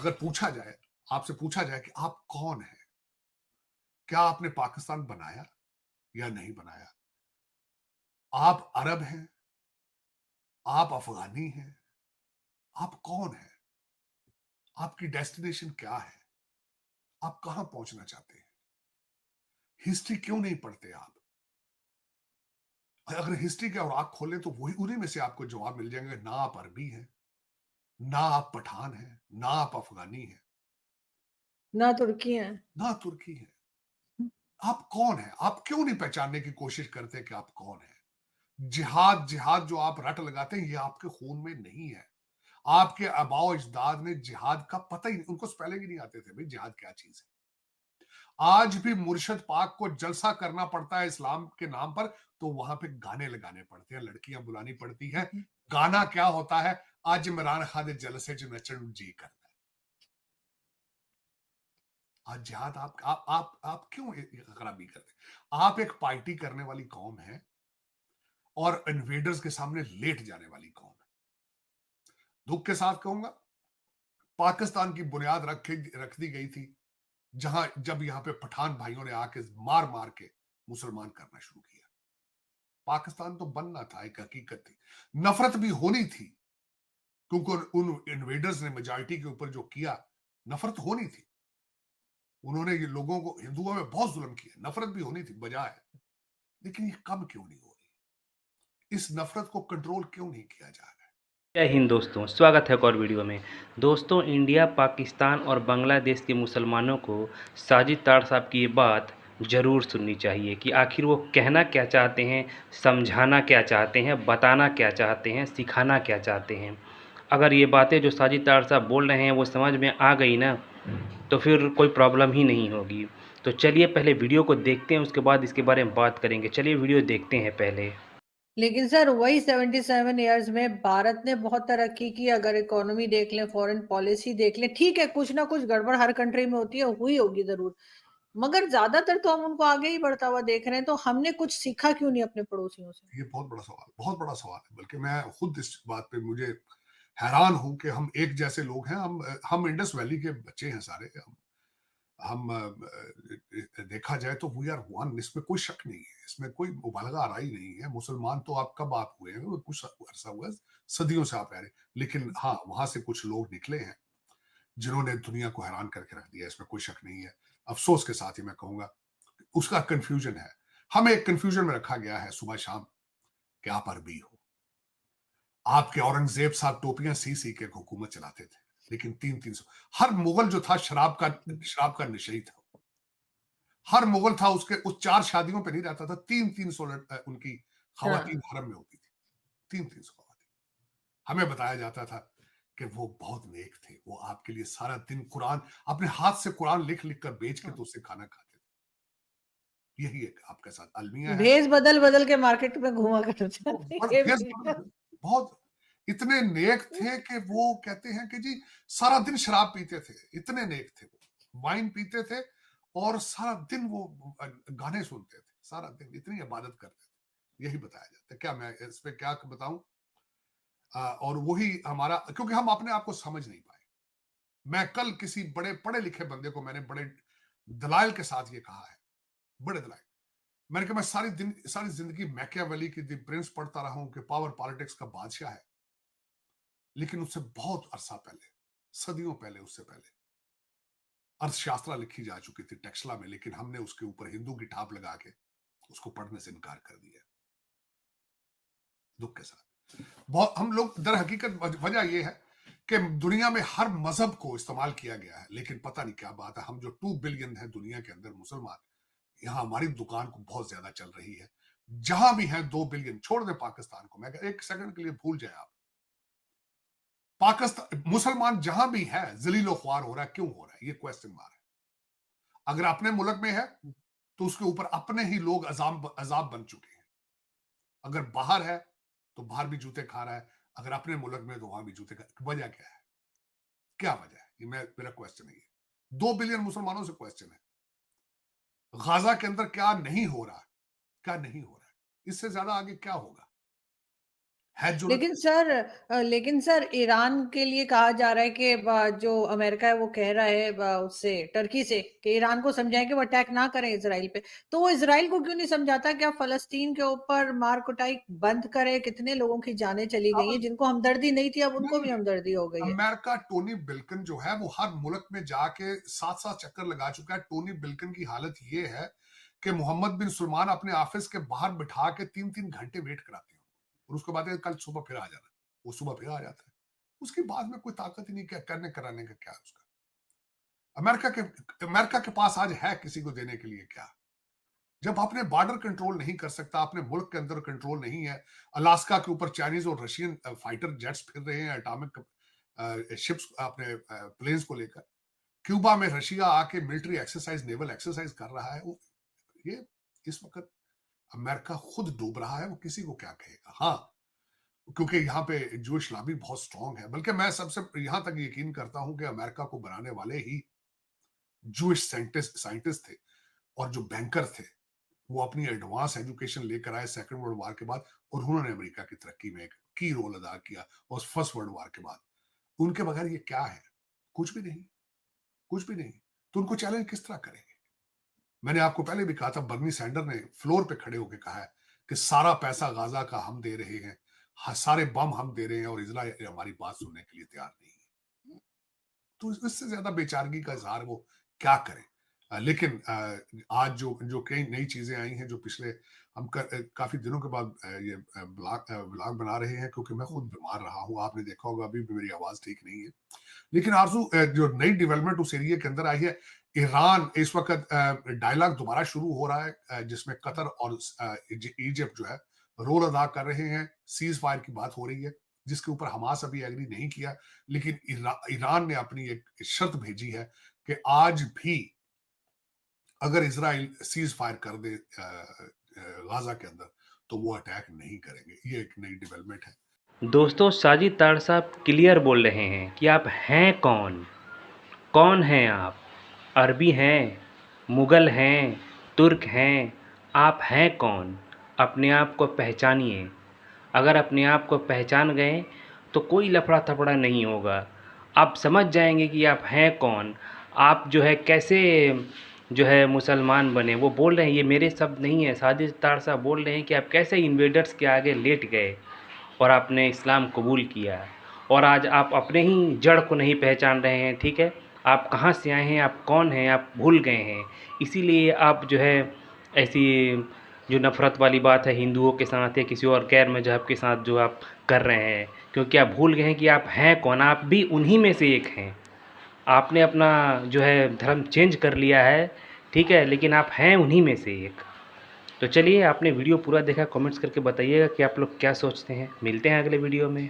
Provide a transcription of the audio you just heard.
अगर पूछा जाए, आपसे पूछा जाए कि आप कौन हैं? क्या आपने पाकिस्तान बनाया या नहीं बनाया? आप अरब हैं? आप अफ़गानी हैं? आप कौन हैं? आपकी डेस्टिनेशन क्या है? आप कहां पहुंचना चाहते हैं? हिस्ट्री क्यों नहीं पढ़ते आप? अगर हिस्ट्री के और आंख खोलें तो वही उन्हीं में से आपको जवाब मिल जाएंगे। ना आप अरबी हैं, ना आप पठान हैं, ना आप अफ़गानी हैं, ना तुर्की है। ना तुर्की हैं। आप कौन हैं? आप क्यों नहीं पहचानने की कोशिश करते कि आप कौन हैं? जिहाद जिहाद जो आप रट लगाते हैं, ये आपके खून में नहीं है। आपके आबाओ अजदाद ने जिहाद का पता ही नहीं, उनको स्पेलिंग ही नहीं आते थे भाई जिहाद क्या चीज है। आज भी मुर्शद पाक को जलसा करना पड़ता है इस्लाम के नाम पर, तो वहां पे गाने लगाने पड़ते हैं, लड़कियां बुलानी पड़ती हैं। गाना क्या होता है? आज इमरान खान दे जलसे च नचन जी करता है। आज जिहाद आप क्यों खराबी करते? आप एक पार्टी करने वाली कौम है और इन्वेडर्स के सामने लेट जाने वाली कौम है। दुख के साथ कहूंगा, पाकिस्तान की बुनियाद रख दी गई थी जहां जब यहां पे पठान भाइयों ने आके मार मार के मुसलमान करना शुरू किया। पाकिस्तान तो बनना था, एक हकीकत थी। नफरत भी होनी थी, क्योंकि उन इन्वेडर्स ने मेजॉरिटी के ऊपर जो किया, नफरत होनी थी। उन्होंने ये लोगों को, हिंदुओं में बहुत जुल्म किया, नफरत भी होनी थी, बजाय। लेकिन ये कम क्यों नहीं हो रही? इस नफरत को कंट्रोल क्यों नहीं किया जा रहा है? जय हिंद दोस्तों, स्वागत है एक और वीडियो में। दोस्तों, इंडिया, पाकिस्तान और बांग्लादेश के मुसलमानों को साजिद तार साहब की ये बात ज़रूर सुननी चाहिए कि आखिर वो कहना क्या चाहते हैं, समझाना क्या चाहते हैं, बताना क्या चाहते हैं, सिखाना क्या चाहते हैं। अगर ये बातें जो साजिद तार साहब बोल रहे हैं वो समझ में आ गई ना, तो फिर कोई प्रॉब्लम ही नहीं होगी। तो चलिए पहले वीडियो को देखते हैं, उसके बाद इसके बारे में बात करेंगे। चलिए वीडियो देखते हैं पहले। लेकिन सर वही 77 ईयर्स में भारत ने बहुत तरक्की की। अगर इकोनॉमी देख लें, फॉरेन पॉलिसी देख लें, ठीक है कुछ ना कुछ गड़बड़ हर कंट्री में होती है, हुई होगी जरूर, मगर ज्यादातर तो हम उनको आगे ही बढ़ता हुआ देख रहे हैं। तो हमने कुछ सीखा क्यों नहीं अपने पड़ोसियों से? ये बहुत बड़ा सवाल, बहुत बड़ा सवाल है। बल्कि मैं खुद इस बात पे मुझे हैरान हूं कि हम एक जैसे लोग हैं। हम इंडस वैली के बच्चे हैं सारे। हम देखा जाए तो वी आर वन, इसमें कोई शक नहीं है, इसमें कोई मुबालगा आ रहा ही नहीं है। मुसलमान तो आप कब आप हुए हैं? वो कुछ अरसा हुआ है, सदियों से आप रह रहे। लेकिन हाँ, वहां से कुछ लोग निकले हैं जिन्होंने दुनिया को हैरान करके रख दिया, इसमें कोई शक नहीं है। अफसोस के साथ ही मैं कहूंगा, उसका कंफ्यूजन है। हमें एक कंफ्यूजन में रखा गया है सुबह शाम कि आप अरबी हो। आपके औरंगजेब साहब टोपियां सी सी के हुकूमत चलाते थे, लेकिन 300-300 हर मुगल जो था शराब का नशई था। हर मुगल था, उसके उस 4 शादियों पे नहीं रहता था। 300-300 उनकी खवातीन हाँ। हरम में होती थी। 300-300 खवातीन। हमें बताया जाता था कि वो बहुत नेक थे, वो आपके लिए सारा दिन कुरान, अपने हाथ से कुरान लिख लिख कर बेच के हाँ। तो उससे खाना खाते थे। यही एक आपके साथ अलमिया है। भेष बदल बदल के मार्केट में घुमा करते वो थे बस ये भेस भी। बहुत इतने नेक थे कि वो कहते हैं कि जी सारा दिन शराब पीते थे। इतने नेक थे वो, वाइन पीते थे और सारा दिन वो गाने सुनते थे, सारा दिन इतनी इबादत करते थे। यही बताया जाता है। क्या मैं इस पे क्या बताऊं? और वही हमारा, क्योंकि हम अपने आप को समझ नहीं पाए। मैं कल किसी बड़े पढ़े लिखे बंदे को मैंने बड़े दलाइल के साथ ये कहा है, बड़े दलाइल। मैंने कहा मैं सारी जिंदगी मैकियावेली की द प्रिंस पढ़ता रहा हूं कि पावर पॉलिटिक्स का बादशाह है। लेकिन उससे बहुत अरसा पहले, सदियों पहले, उससे पहले अर्थशास्त्र लिखी जा चुकी थी टेक्सला में, लेकिन हमने उसके ऊपर हिंदू की ठाप लगा के उसको पढ़ने से इनकार कर दिया, दुख के साथ। बहुत हम लोग दर हकीकत वजह यह है कि दुनिया में हर मजहब को इस्तेमाल किया गया है, लेकिन पता नहीं क्या बात है, हम जो 2 बिलियन है दुनिया के अंदर मुसलमान, यहां हमारी दुकान को बहुत ज्यादा चल रही है। जहां भी है 2 बिलियन, छोड़ दे पाकिस्तान को, मैं एक सेकंड के लिए भूल जाए आप। पाकिस्तान मुसलमान जहां भी है जलीलो ख्वार हो रहा है, क्यों हो रहा है? ये क्वेश्चन मार्क है। अगर अपने मुल्क में है तो उसके ऊपर अपने ही लोग अजाब अजाब बन चुके हैं। अगर बाहर है तो बाहर भी जूते खा रहा है, अगर अपने मुल्क में तो वहां भी जूते खा। वजह क्या है? क्या वजह है? ये मेरा क्वेश्चन है। ये 2 बिलियन मुसलमानों से क्वेश्चन है। गाजा के अंदर क्या नहीं हो रहा है? क्या नहीं हो रहा है? इससे ज्यादा आगे क्या होगा? है जरूरत। लेकिन सर ईरान के लिए कहा जा रहा है कि जो अमेरिका है वो कह रहा है उससे टर्की से कि ईरान को समझाएं कि वो अटैक ना करें इसराइल पे। तो वो इसराइल को क्यों नहीं समझाता कि आप फलस्तीन के ऊपर मार कुटाई बंद करें? कितने लोगों की जानें चली गई हैं, अब जिनको हमदर्दी नहीं थी अब उनको नहीं, भी हमदर्दी हो गई है। अमेरिका टोनी बिल्किन जो है वो हर मुल्क में जाके 7-7 चक्कर लगा चुका है। टोनी बिल्किन की हालत ये है कि मोहम्मद बिन सलमान अपने ऑफिस के बाहर बिठा के 3-3 घंटे वेट कराते हैं और उसके बाद कल सुबह फिर आ जाना। वो सुबह फिर आ जाता है। उसके बाद में कोई ताकत ही नहीं, क्या करने कराने का क्या है उसका। अमेरिका के पास आज है किसी को देने के लिए क्या? जब अपने बॉर्डर कंट्रोल नहीं कर सकता, अपने मुल्क के अंदर कंट्रोल नहीं है, अलास्का के ऊपर चाइनीज और रशियन फाइटर जेट्स फिर रहे हैं, एटॉमिक शिप्स अपने प्लेन्स को लेकर। क्यूबा में रशिया आके मिलिट्री एक्सरसाइज, नेवल एक्सरसाइज कर रहा है। ये इस वक्त अमेरिका खुद डूब रहा है, वो किसी को क्या कहेगा। हाँ, क्योंकि यहाँ पे जूश लॉबी बहुत स्ट्रांग है। बल्कि मैं सबसे यहां तक यकीन करता हूं कि अमेरिका को बनाने वाले ही जूश साइंटिस्ट थे और जो बैंकर थे। वो अपनी एडवांस एजुकेशन लेकर आए सेकंड वर्ल्ड वॉर के बाद और उन्होंने अमेरिका की तरक्की में एक की रोल अदा किया और फर्स्ट वर्ल्ड वॉर के बाद। उनके बगैर ये क्या है? कुछ भी नहीं, कुछ भी नहीं। तो उनको चैलेंज किस तरह करेंगे? मैंने आपको पहले भी कहा था, बर्नी सैंडर ने फ्लोर पे खड़े होकर कहा है कि सारा पैसा गाजा का हम दे रहे हैं, सारे बम हम दे रहे हैं और इजराइल हमारी बात सुनने के लिए तैयार नहीं है। तो इससे ज्यादा बेचारगी का इजहार वो क्या करें। लेकिन आज जो जो कई नई चीजें आई हैं, जो पिछले हम काफी दिनों के बाद ये ब्लॉग बना रहे हैं, क्योंकि मैं खुद बीमार रहा हूँ। आपने देखा होगा अभी भी मेरी आवाज ठीक नहीं है। लेकिन आरजू, जो नई डेवलपमेंट उस एरिया के अंदर आई है, ईरान इस वक्त डायलॉग दोबारा शुरू हो रहा है, जिसमें कतर और इजिप्ट जो है रोल अदा कर रहे हैं। सीज फायर की बात हो रही है, जिसके ऊपर हमास अभी एग्री नहीं किया। लेकिन ईरान ने अपनी एक शर्त भेजी है कि आज भी अगर इजराइल सीज फायर कर दे गाजा के अंदर, तो वो अटैक नहीं करेंगे। ये एक नई डेवलपमेंट है। दोस्तों, साजिद तार साहब क्लियर बोल रहे हैं कि आप हैं कौन? कौन हैं आप? अरबी हैं, मुग़ल हैं, तुर्क हैं, आप हैं कौन? अपने आप को पहचानिए। अगर अपने आप को पहचान गए तो कोई लफड़ा-थपड़ा नहीं होगा। आप समझ जाएँगे कि आप हैं कौन। आप जो है कैसे जो है मुसलमान बने। वो बोल रहे हैं, ये मेरे शब्द नहीं है, साजिद तार साहब बोल रहे हैं कि आप कैसे इन्वेडर्स के आगे लेट गए और आपने इस्लाम कबूल किया और आज आप अपने ही जड़ को नहीं पहचान रहे हैं। ठीक है, आप कहाँ से आए हैं, आप कौन हैं, आप भूल गए हैं। इसीलिए आप जो है ऐसी जो नफ़रत वाली बात है हिंदुओं के साथ या किसी और गैर मज़हब के साथ जो आप कर रहे हैं, क्योंकि आप भूल गए हैं कि आप हैं कौन। आप भी उन्हीं में से एक हैं। आपने अपना जो है धर्म चेंज कर लिया है, ठीक है, लेकिन आप हैं उन्हीं में से एक। तो चलिए, आपने वीडियो पूरा देखा, कमेंट्स करके बताइएगा कि आप लोग क्या सोचते हैं। मिलते हैं अगले वीडियो में।